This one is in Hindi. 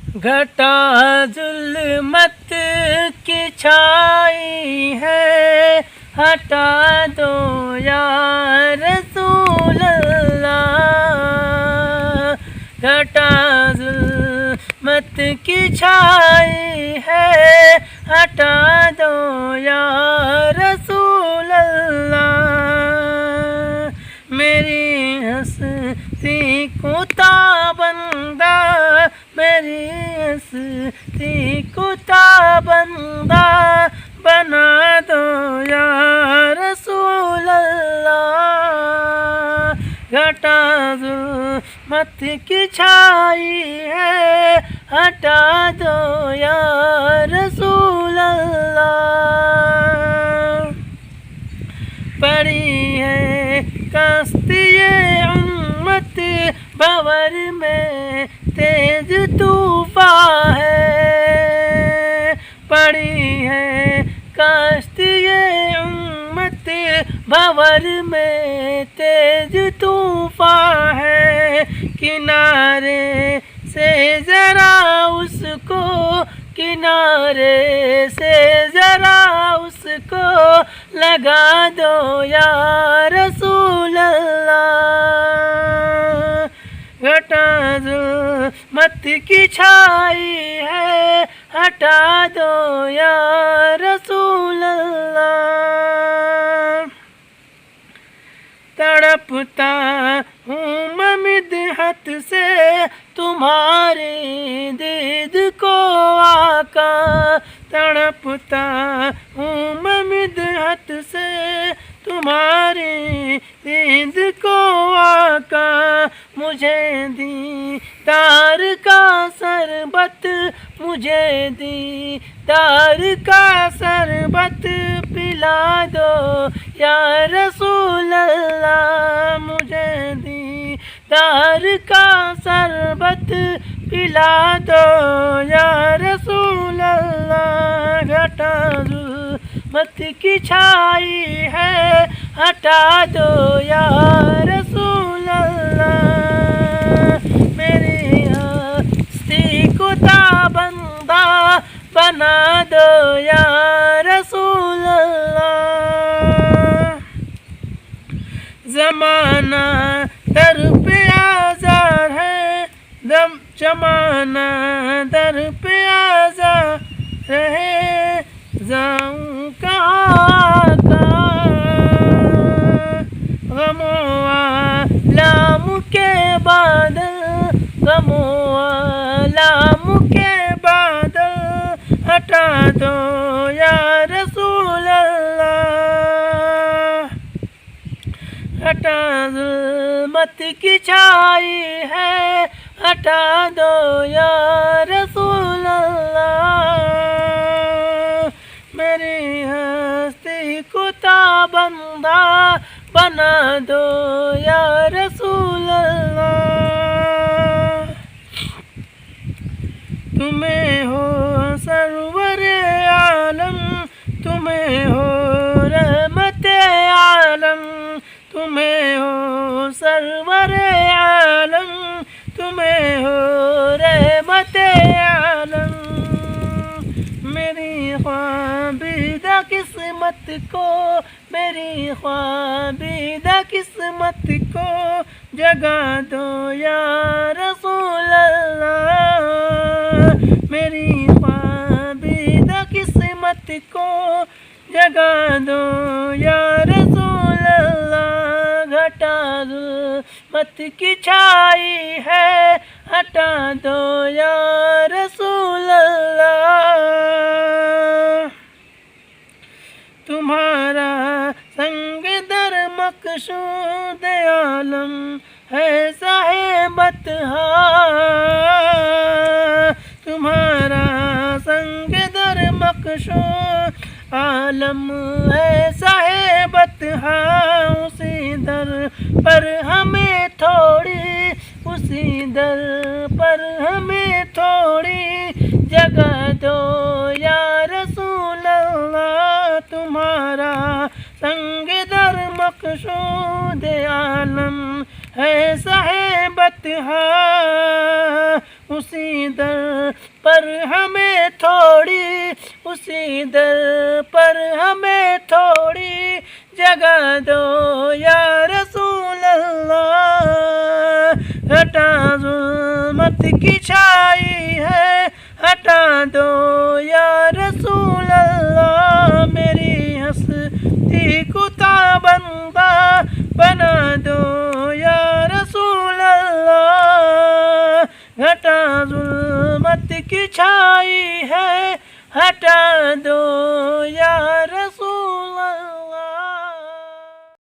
घटा जुल्मत की छाई है, हटा दो या रसूल अल्लाह। घटा जुल्मत की छाई है, हटा दो या रसूल अल्लाह। मेरी हस्ती को ताबंदा, मेरी हस्ती को ताबंदा बना दो या रसूल अल्लाह। घटा जुल्मत की छाई है, हटा दो या रसूल अल्लाह। पड़ी है कश्तिए उम्मत भंवर में तेज तूफान है। पड़ी है कश्तिए उम्मत भंवर में तेज तूफान है। किनारे से जरा उसको, किनारे से जरा उसको लगा दो या रसूल अल्लाह। घटा जुल्मत की छाई है, हटा दो या रसूल अल्लाह। तड़पता हूँ मैं मिदहत से तुम्हारे दीद को आका। तड़पता हूँ मैं मिदहत से तुम्हारे दीद को आका। मुझे दीदार का शरबत, मुझे दीदार का शरबत पिला दो या रसूल अल्लाह। मुझे दीदार का शरबत पिला दो या रसूल अल्लाह। घटा जुल्मत की छाई है, हटा दो या रसूल अल्लाह। मेरी हस्ती को ताबंदा बना दो या रसूल अल्लाह। ज़माना दर पे आज़ार है, जमाना दर पे आज़ार रहे। जाऊं कहाँ का गमो आलम के बादल, गमो आलम के बादल हटा दो या रसूल अल्लाह। हटा जुल्मत की छाई है, हटा दो या रसूल अल्लाह। मेरी हस्ती को ताबंदा बना दो या रसूल अल्लाह। तुम्हें हो सरवर आलम, तुम्हें हो रहमत आलम, तुम्हें हो सरवर आलम, तुम्हें हो रहमत आलम। मेरी ख्वाबीदा किस्मत को, मेरी ख्वाबीदा किस्मत को जगा दो या रसूल अल्लाह। मेरी ख्वाबीदा किस्मत को जगा दो या रसूल अल्लाह। घटा जुल्मत की छाई है, हटा दो या रसूल अल्लाह। तुम्हारा संग दर मकसूद आलम है साहिबत हा। तुम्हारा संग दर मकसूद आलम है साहिबत हा। उसी दर पर हमें थोड़ी, उसी दर पर हमें थोड़ी जगह दो या रसूल अल्लाह। तुम्हारा संग दर मकसूद आलम है साहिबत हा। उसी दर पर हमें थोड़ी, उसी दर पर हमें थोड़ी जगह दो या रसूल अल्लाह। हटा जुल्मत की छाई है, हटा दो या रसूल अल्लाह। मेरी हस्ती को ताबंदा बना दो या रसूल अल्लाह। हटा जुल्मत की छाई है, हटा दो या